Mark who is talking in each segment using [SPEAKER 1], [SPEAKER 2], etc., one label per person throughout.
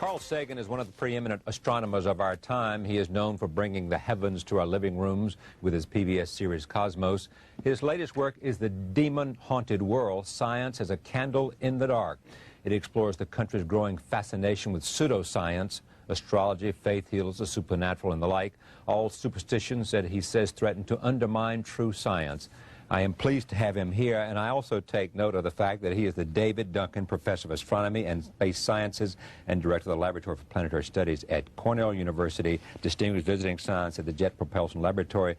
[SPEAKER 1] Carl Sagan is one of the preeminent astronomers of our time. He is known for bringing the heavens to our living rooms with his PBS series Cosmos. His latest work is The Demon-Haunted World, Science as a Candle in the Dark. It explores the country's growing fascination with pseudoscience, astrology, faith heals, the supernatural, and the like, all superstitions that he says threaten to undermine true science. I am pleased to have him here, and I also take note of the fact that he is the David Duncan Professor of Astronomy and Space Sciences and Director of the Laboratory for Planetary Studies at Cornell University, Distinguished Visiting Science at the Jet Propulsion Laboratory,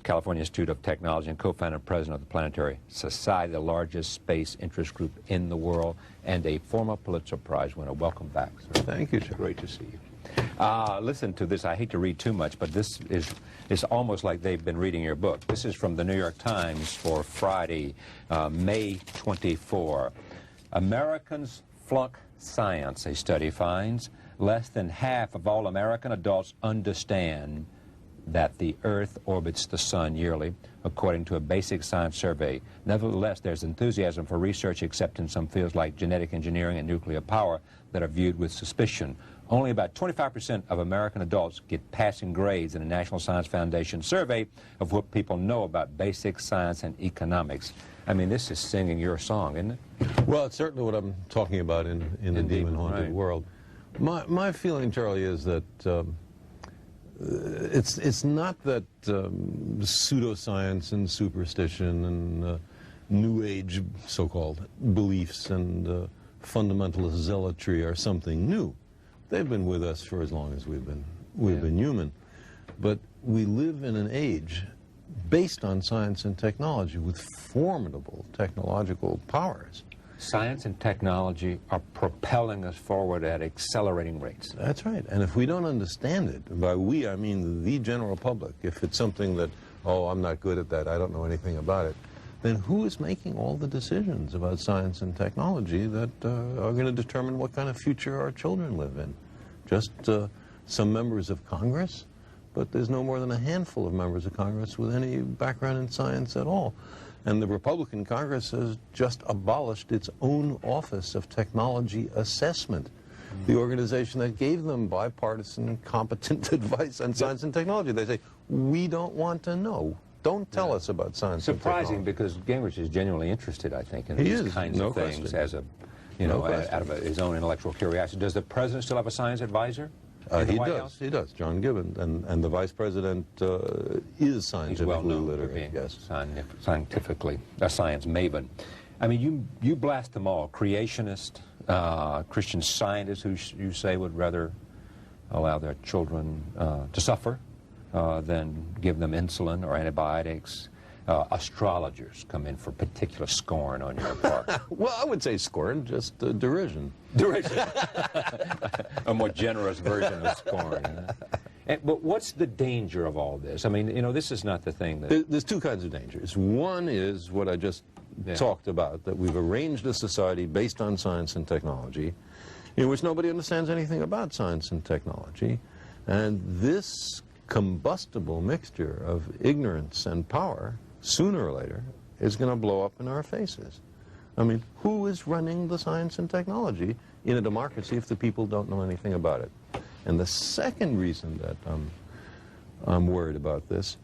[SPEAKER 1] California Institute of Technology, and co-founder and president of the Planetary Society, the largest space interest group in the world, and a former Pulitzer Prize winner. Welcome back, sir.
[SPEAKER 2] Thank you, Chuck.
[SPEAKER 1] Great to see you. Listen to this. I hate to read too much, but this is almost like they've been reading your book. This is from the New York Times for Friday, May 24. Americans flunk science, a study finds. Less than half of all American adults understand that the Earth orbits the sun yearly, according to a basic science survey. Nevertheless, there's enthusiasm for research, except in some fields like genetic engineering and nuclear power that are viewed with suspicion. Only about 25% of American adults get passing grades in a National Science Foundation survey of what people know about basic science and economics. I mean, this is singing your song, isn't it?
[SPEAKER 2] Well, it's certainly what I'm talking about in the Demon-Haunted World. My feeling, Charlie, is that it's not that pseudoscience and superstition and New Age so-called beliefs and fundamentalist zealotry are something new. They've been with us for as long as we've been human. But we live in an age based on science and technology with formidable technological powers.
[SPEAKER 1] Science and technology are propelling us forward at accelerating rates.
[SPEAKER 2] That's right. And if we don't understand it, and by we I mean the general public, if it's something that, oh, I'm not good at that, I don't know anything about it, then who is making all the decisions about science and technology that are going to determine what kind of future our children live in? Just some members of Congress? But there's no more than a handful of members of Congress with any background in science at all. And the Republican Congress has just abolished its own Office of Technology Assessment, the organization that gave them bipartisan, competent advice on science and technology. They say, we don't want to know. Don't tell us about science and technology.
[SPEAKER 1] Surprising, because Gingrich is genuinely interested, I think, in these kinds of things as a, out of his own intellectual curiosity. Does the president still have a science advisor?
[SPEAKER 2] He does, John Gibbons, and the vice president is scientifically literate.
[SPEAKER 1] Yes, scientifically, a science maven. I mean, you blast them all. Creationists, Christian scientists who you say would rather allow their children to suffer than give them insulin or antibiotics. Astrologers come in for particular scorn on your part.
[SPEAKER 2] Well, I would say scorn, just derision.
[SPEAKER 1] Derision. A more generous version of scorn. But what's the danger of all this? I mean, this is not the thing that...
[SPEAKER 2] There's two kinds of dangers. One is what I just talked about, that we've arranged a society based on science and technology, in which nobody understands anything about science and technology. And this combustible mixture of ignorance and power, sooner or later, is going to blow up in our faces. I mean, who is running the science and technology in a democracy if the people don't know anything about it? And the second reason that I'm worried about this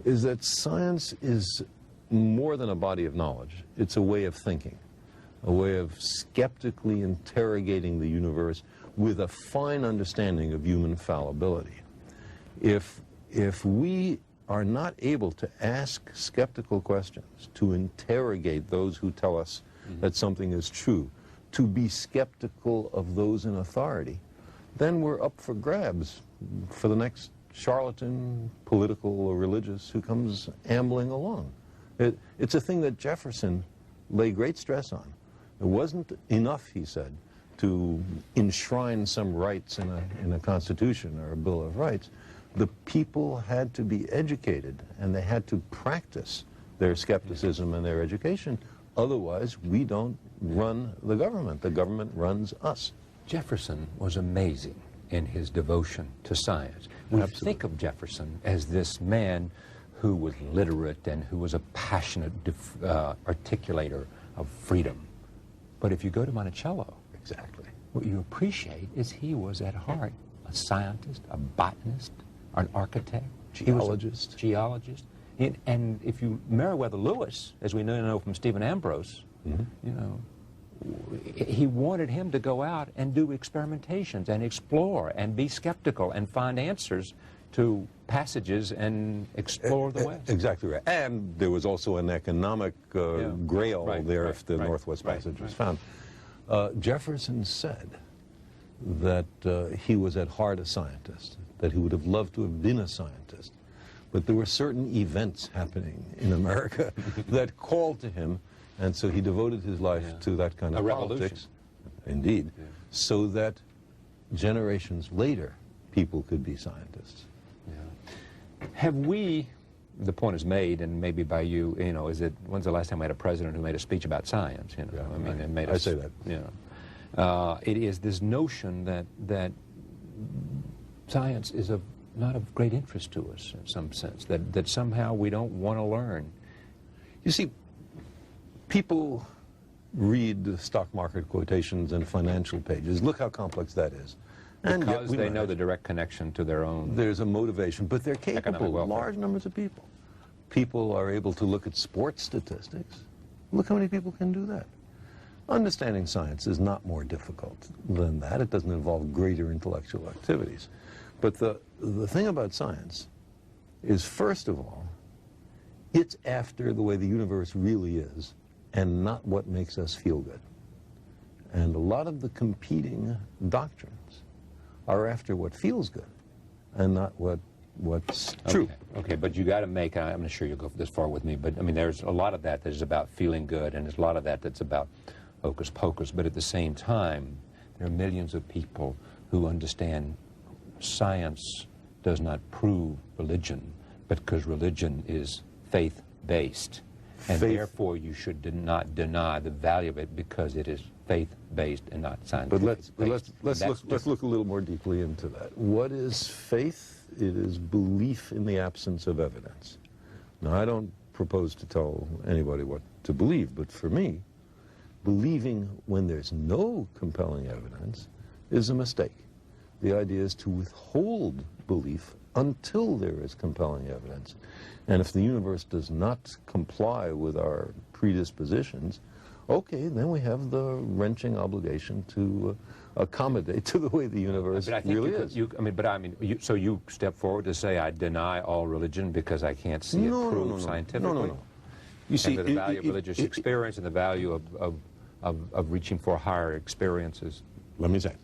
[SPEAKER 2] is that science is more than a body of knowledge. It's a way of thinking, a way of skeptically interrogating the universe with a fine understanding of human fallibility. If we are not able to ask skeptical questions, to interrogate those who tell us that something is true, to be skeptical of those in authority, then we're up for grabs for the next charlatan, political or religious, who comes ambling along. It's a thing that Jefferson lay great stress on. It wasn't enough, he said, to enshrine some rights in a constitution or a Bill of Rights. The people had to be educated, and they had to practice their skepticism and their education. Otherwise, we don't run the government. The government runs us.
[SPEAKER 1] Jefferson was amazing in his devotion to science. We think of Jefferson as this man who was literate and who was a passionate articulator of freedom. But if you go to Monticello,
[SPEAKER 2] exactly,
[SPEAKER 1] what you appreciate is he was at heart a scientist, a botanist, an architect,
[SPEAKER 2] geologist.
[SPEAKER 1] Geologist. And if you, Meriwether Lewis, as we know from Stephen Ambrose, you know, he wanted him to go out and do experimentations and explore and be skeptical and find answers to passages and explore the West.
[SPEAKER 2] Exactly right. And there was also an economic grail there if the Northwest Passage was found. Jefferson said that he was at heart a scientist, that he would have loved to have been a scientist. But there were certain events happening in America that called to him, and so he devoted his life to that kind of politics. Indeed. Yeah. So that generations later, people could be scientists.
[SPEAKER 1] Yeah. Have we, the point is made, and maybe by you, you know, is it, when's the last time we had a president who made a speech about science? You know,
[SPEAKER 2] yeah,
[SPEAKER 1] I mean, it made
[SPEAKER 2] I say that.
[SPEAKER 1] You know, it is this notion that science is not of great interest to us in some sense, that somehow we don't want to learn.
[SPEAKER 2] You see, people read the stock market quotations and financial pages. Look how complex that is.
[SPEAKER 1] And because they know the direct connection to their own.
[SPEAKER 2] There's a motivation, but they're capable. Large numbers of people. People are able to look at sports statistics. Look how many people can do that. Understanding science is not more difficult than that. It doesn't involve greater intellectual activities. But the thing about science is, first of all, it's after the way the universe really is, and not what makes us feel good. And a lot of the competing doctrines are after what feels good, and not what's true.
[SPEAKER 1] Okay, but you got to make, I'm not sure you'll go this far with me, but I mean, there's a lot of that is about feeling good, and there's a lot of that that's about hocus pocus, but at the same time, there are millions of people who understand science does not prove religion, but because religion is faith-based. And therefore, you should not deny the value of it because it is faith-based and not scientific.
[SPEAKER 2] But let's look a little more deeply into that. What is faith? It is belief in the absence of evidence. Now, I don't propose to tell anybody what to believe, but for me, believing when there's no compelling evidence is a mistake. The idea is to withhold belief until there is compelling evidence. And if the universe does not comply with our predispositions, okay, then we have the wrenching obligation to accommodate to the way the universe really is.
[SPEAKER 1] So you step forward to say, I deny all religion because I can't see it proved scientifically?
[SPEAKER 2] No. You see,
[SPEAKER 1] the value of religious experience and the value of reaching for higher experiences.
[SPEAKER 2] Let me say,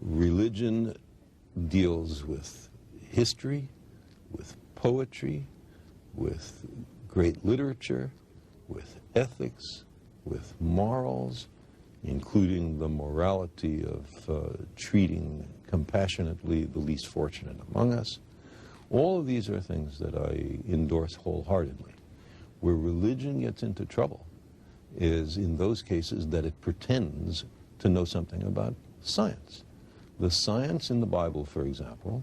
[SPEAKER 2] religion deals with history, with poetry, with great literature, with ethics, with morals, including the morality of treating compassionately the least fortunate among us. All of these are things that I endorse wholeheartedly. Where religion gets into trouble is in those cases that it pretends to know something about science. The science in the Bible, for example,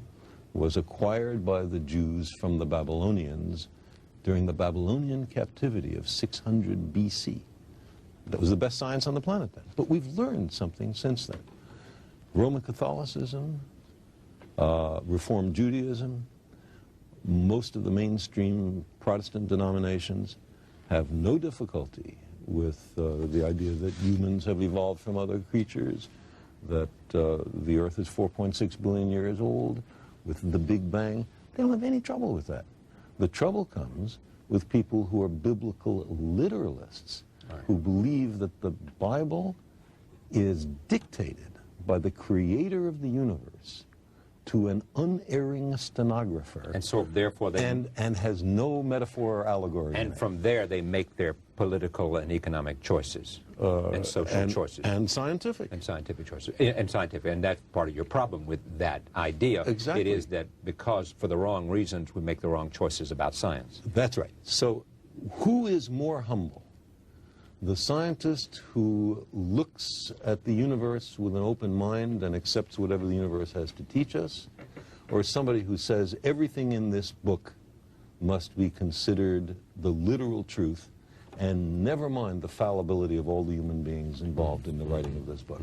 [SPEAKER 2] was acquired by the Jews from the Babylonians during the Babylonian captivity of 600 BC. That was the best science on the planet then. But we've learned something since then. Roman Catholicism, Reformed Judaism, most of the mainstream Protestant denominations have no difficulty with the idea that humans have evolved from other creatures, that the Earth is 4.6 billion years old, with the Big Bang. They don't have any trouble with that. The trouble comes with people who are biblical literalists, who believe that the Bible is dictated by the creator of the universe to an unerring stenographer.
[SPEAKER 1] And so therefore they...
[SPEAKER 2] And has no metaphor or allegory.
[SPEAKER 1] And from there they make their political and economic choices. And social choices.
[SPEAKER 2] And scientific.
[SPEAKER 1] And scientific choices. And scientific. And that's part of your problem with that idea.
[SPEAKER 2] Exactly.
[SPEAKER 1] It is that because for the wrong reasons we make the wrong choices about science.
[SPEAKER 2] That's right. So who is more humble? The scientist who looks at the universe with an open mind and accepts whatever the universe has to teach us, or somebody who says everything in this book must be considered the literal truth, and never mind the fallibility of all the human beings involved in the writing of this book.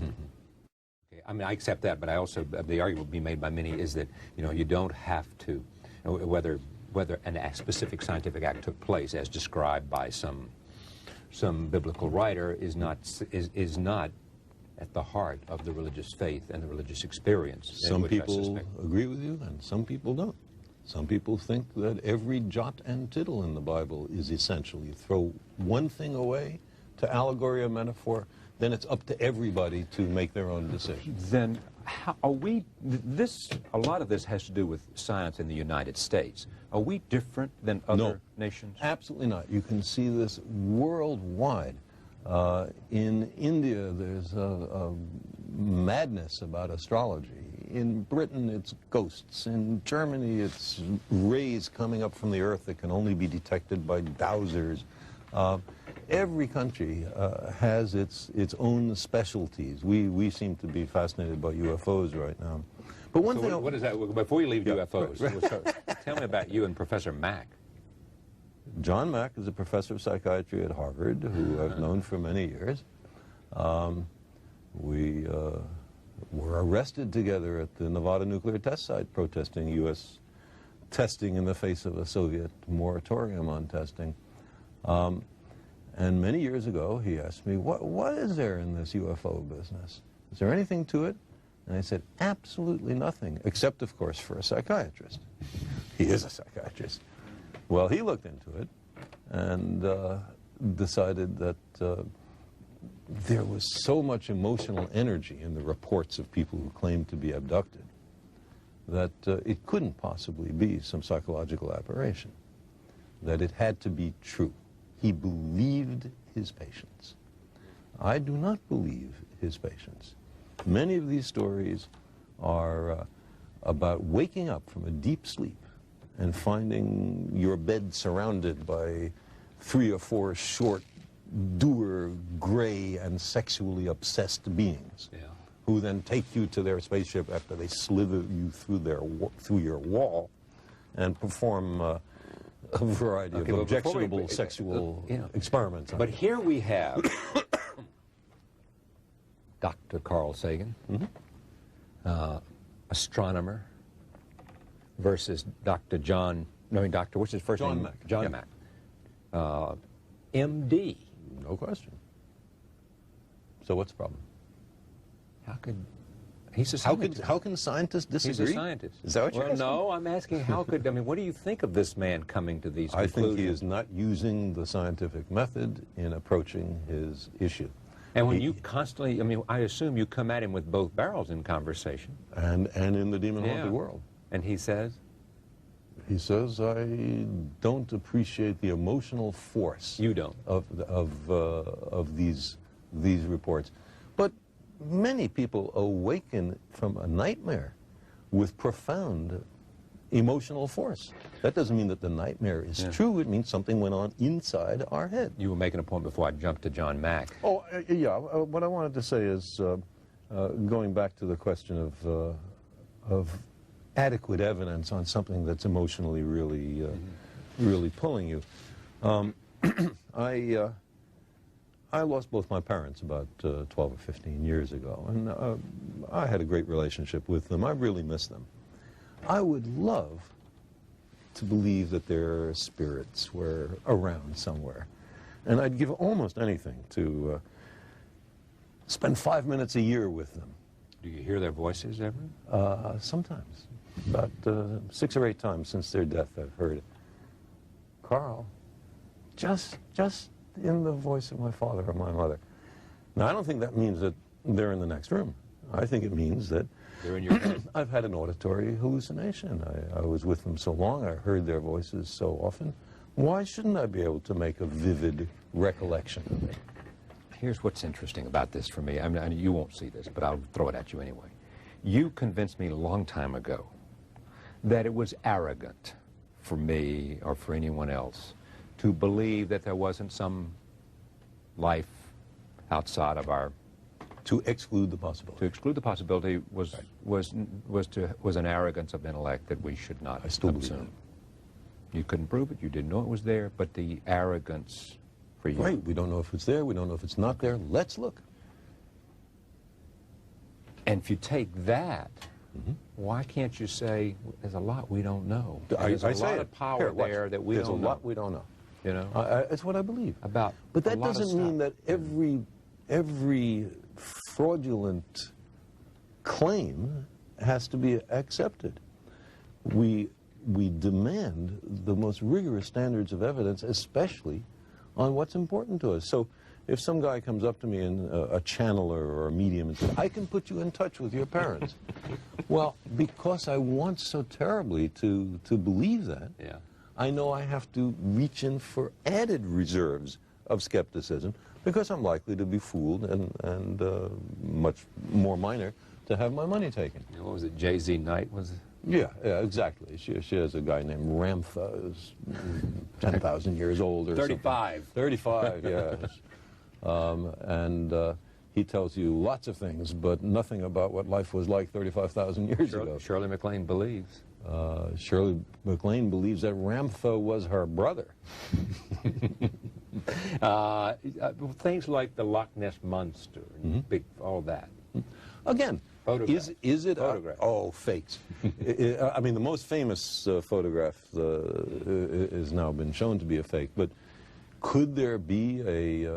[SPEAKER 1] Okay, I mean, I accept that, but I also, the argument being made by many is that, you know, you don't have to, whether a specific scientific act took place as described by some biblical writer is not at the heart of the religious faith and the religious experience.
[SPEAKER 2] Some people agree with you and some people don't. Some people think that every jot and tittle in the Bible is essential. You throw one thing away to allegory or metaphor, then it's up to everybody to make their own decision.
[SPEAKER 1] Then how are we, a lot of this has to do with science in the United States. Are we different than other nations?
[SPEAKER 2] Absolutely not. You can see this worldwide. In India, there's a madness about astrology. In Britain, it's ghosts. In Germany, it's rays coming up from the earth that can only be detected by dowsers. Every country has its own specialties. We seem to be fascinated by UFOs right now. But one thing...
[SPEAKER 1] What is that? Before you leave UFOs, tell me about you and Professor Mack.
[SPEAKER 2] John Mack is a professor of psychiatry at Harvard, who I've known for many years. We were arrested together at the Nevada nuclear test site protesting U.S. testing in the face of a Soviet moratorium on testing. And many years ago, he asked me, what is there in this UFO business? Is there anything to it? And I said, absolutely nothing, except, of course, for a psychiatrist. He is a psychiatrist. Well, he looked into it and decided that there was so much emotional energy in the reports of people who claimed to be abducted that it couldn't possibly be some psychological aberration, that it had to be true. He believed his patients. I do not believe his patients. Many of these stories are about waking up from a deep sleep and finding your bed surrounded by 3 or 4 short, dour, gray, and sexually obsessed beings, who then take you to their spaceship after they slither you through your wall and perform a variety of objectionable sexual experiments.
[SPEAKER 1] But here we have Dr. Carl Sagan, astronomer, versus Dr. what's his first name?
[SPEAKER 2] Mack.
[SPEAKER 1] John Mack. MD.
[SPEAKER 2] No question. So what's the problem?
[SPEAKER 1] He's a scientist.
[SPEAKER 2] How can scientists disagree?
[SPEAKER 1] He's a scientist.
[SPEAKER 2] Is that what you're asking?
[SPEAKER 1] No, I'm asking what do you think of this man coming to these conclusions?
[SPEAKER 2] I think he is not using the scientific method in approaching his issue.
[SPEAKER 1] And when you constantly, I assume you come at him with both barrels in conversation.
[SPEAKER 2] And in the demon-haunted world.
[SPEAKER 1] And he says?
[SPEAKER 2] He says, I don't appreciate the emotional force.
[SPEAKER 1] You don't.
[SPEAKER 2] Of these reports. But many people awaken from a nightmare with profound emotional force. That doesn't mean that the nightmare is true. It means something went on inside our head.
[SPEAKER 1] You were making a point before I jumped to John Mack.
[SPEAKER 2] Oh, yeah. What I wanted to say is, going back to the question of adequate evidence on something that's emotionally really pulling you. I lost both my parents about 12 or 15 years ago, and I had a great relationship with them. I really miss them. I would love to believe that their spirits were around somewhere, and I'd give almost anything to spend 5 minutes a year with them.
[SPEAKER 1] Do you hear their voices ever?
[SPEAKER 2] Sometimes. About 6 or 8 times since their death, I've heard it. Carl, just in the voice of my father or my mother. Now, I don't think that means that they're in the next room. I think it means that
[SPEAKER 1] they're in your head.
[SPEAKER 2] I've had an auditory hallucination. I was with them so long, I heard their voices so often. Why shouldn't I be able to make a vivid recollection of it?
[SPEAKER 1] Here's what's interesting about this for me. You won't see this, but I'll throw it at you anyway. You convinced me a long time ago that it was arrogant for me or for anyone else to believe that there wasn't some life outside of our...
[SPEAKER 2] To exclude the possibility.
[SPEAKER 1] To exclude the possibility was an arrogance of intellect that we should not
[SPEAKER 2] I still believe it.
[SPEAKER 1] You couldn't prove it, you didn't know it was there, but the arrogance for you.
[SPEAKER 2] Right. We don't know if it's there. We don't know if it's not there. Let's look.
[SPEAKER 1] And if you take that, why can't you say there's a lot we don't know? There's a lot of power there that we don't know.
[SPEAKER 2] There's a lot we don't know.
[SPEAKER 1] You know?
[SPEAKER 2] It's what I believe.
[SPEAKER 1] About
[SPEAKER 2] But that
[SPEAKER 1] a lot of
[SPEAKER 2] doesn't mean
[SPEAKER 1] stuff.
[SPEAKER 2] that every fraudulent claim has to be accepted. We demand the most rigorous standards of evidence, especially on what's important to us. So if some guy comes up to me, and a channeler or a medium, and says, I can put you in touch with your parents. Well, because I want so terribly to believe that,
[SPEAKER 1] Yeah.
[SPEAKER 2] I know I have to reach in for added reserves of skepticism, because I'm likely to be fooled and much more minor to have my money taken.
[SPEAKER 1] What was it, J.Z. Knight? Was it?
[SPEAKER 2] Yeah, exactly. She has a guy named Ramtha, who's 10,000 years old or
[SPEAKER 1] 35.
[SPEAKER 2] something. 35, yes. He tells you lots of things, but nothing about what life was like 35,000 years ago.
[SPEAKER 1] Shirley MacLaine believes.
[SPEAKER 2] Shirley MacLaine believes that Ramtha was her brother.
[SPEAKER 1] Things like the Loch Ness Monster, and big, all that.
[SPEAKER 2] Again,
[SPEAKER 1] Photographs.
[SPEAKER 2] is it
[SPEAKER 1] Photographs.
[SPEAKER 2] fakes? I mean, the most famous photograph has now been shown to be a fake, but could there be a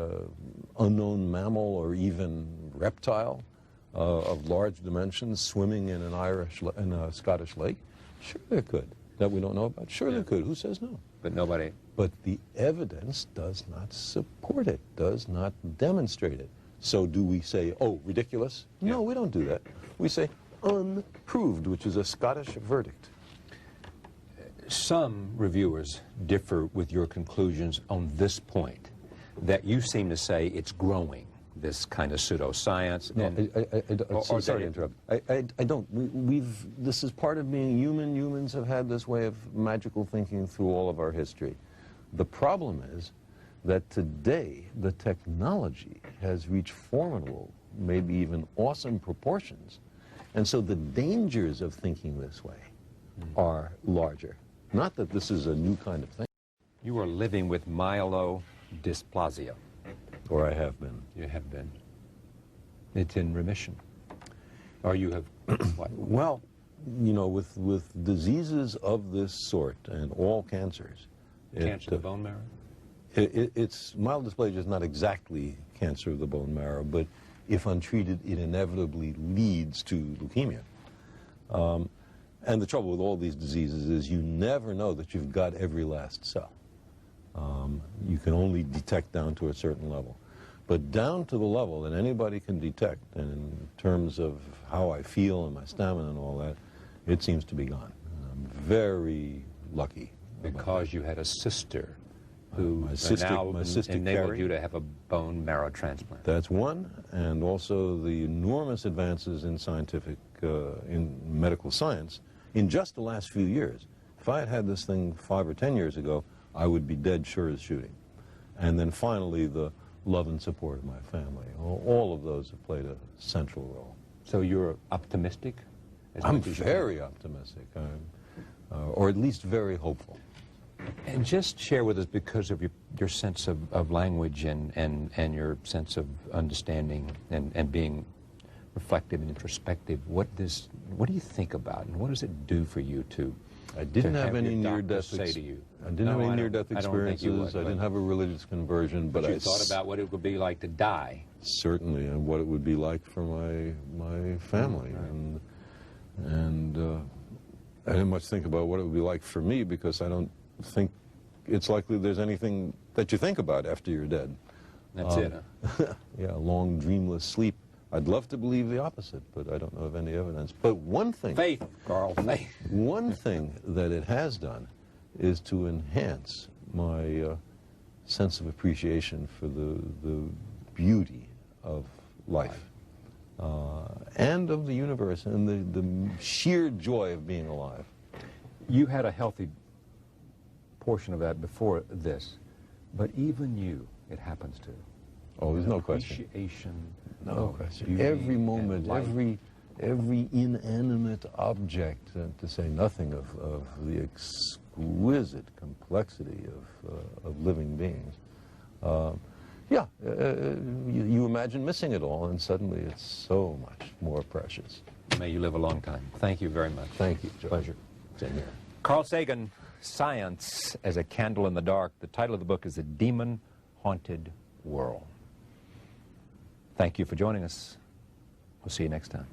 [SPEAKER 2] unknown mammal or even reptile of large dimensions swimming in a Scottish lake? Sure there could. That we don't know about? Sure there could. Who says no?
[SPEAKER 1] But nobody.
[SPEAKER 2] But the evidence does not support it, does not demonstrate it. So do we say, oh, ridiculous?
[SPEAKER 1] Yeah.
[SPEAKER 2] No, we don't do that. We say unproved, which is a Scottish verdict.
[SPEAKER 1] Some reviewers differ with your conclusions on this point, that you seem to say it's growing, this kind of pseudoscience.
[SPEAKER 2] No,
[SPEAKER 1] or
[SPEAKER 2] sorry to interrupt. I don't. This is part of being human. Humans have had this way of magical thinking through all of our history. The problem is that today the technology has reached formidable, maybe even awesome proportions. And so the dangers of thinking this way are larger. Not that this is a new kind of thing.
[SPEAKER 1] You are living with myelodysplasia.
[SPEAKER 2] Or I have been.
[SPEAKER 1] You have been. It's in remission. Or you have, what?
[SPEAKER 2] Well, you know, with diseases of this sort, and all cancers.
[SPEAKER 1] Cancer of the bone marrow?
[SPEAKER 2] It's myelodysplasia is not exactly cancer of the bone marrow, but if untreated, it inevitably leads to leukemia. And the trouble with all these diseases is you never know that you've got every last cell. You can only detect down to a certain level. But down to the level that anybody can detect, and in terms of how I feel and my stamina and all that, it seems to be gone. I'm very lucky.
[SPEAKER 1] Because you had a sister who
[SPEAKER 2] my cystic
[SPEAKER 1] enabled
[SPEAKER 2] carry.
[SPEAKER 1] you to have a bone marrow transplant.
[SPEAKER 2] That's one, and also the enormous advances in in medical science in just the last few years. If I had had this thing 5 or 10 years ago, I would be dead sure as shooting. And then finally, the love and support of my family. All of those have played a central role.
[SPEAKER 1] So you're optimistic?
[SPEAKER 2] I'm very optimistic, or at least very hopeful.
[SPEAKER 1] And just share with us, because of your sense of language and your sense of understanding and being reflective and introspective, what do you think about, and what does it do for you to
[SPEAKER 2] I didn't have
[SPEAKER 1] have
[SPEAKER 2] any
[SPEAKER 1] your
[SPEAKER 2] near-death
[SPEAKER 1] doctor say to you?
[SPEAKER 2] I didn't have any near-death
[SPEAKER 1] I don't think you
[SPEAKER 2] experiences.
[SPEAKER 1] would,
[SPEAKER 2] I didn't have a religious conversion, but
[SPEAKER 1] you thought about what it would be like to die.
[SPEAKER 2] Certainly, and what it would be like for my family, and I didn't much think about what it would be like for me, because I don't think it's likely there's anything that you think about after you're dead.
[SPEAKER 1] That's it, huh?
[SPEAKER 2] Yeah, long dreamless sleep. I'd love to believe the opposite, but I don't know of any evidence. But one thing,
[SPEAKER 1] Faith, Carl, faith.
[SPEAKER 2] one thing that it has done is to enhance my sense of appreciation for the beauty of life and of the universe, and the sheer joy of being alive.
[SPEAKER 1] You had a healthy portion of that before this, but even you, it happens to.
[SPEAKER 2] Oh, there's no question.
[SPEAKER 1] Appreciation.
[SPEAKER 2] No question.
[SPEAKER 1] Beauty
[SPEAKER 2] Every
[SPEAKER 1] and
[SPEAKER 2] moment,
[SPEAKER 1] light.
[SPEAKER 2] every inanimate object, to say nothing of the exquisite complexity of living beings, You imagine missing it all, and suddenly it's so much more precious.
[SPEAKER 1] May you live a long time. Thank you very much.
[SPEAKER 2] Thank you, George.
[SPEAKER 1] Pleasure.
[SPEAKER 2] Same here.
[SPEAKER 1] Carl Sagan, Science as a Candle in the Dark. The title of the book is The Demon-Haunted World. Thank you for joining us. We'll see you next time.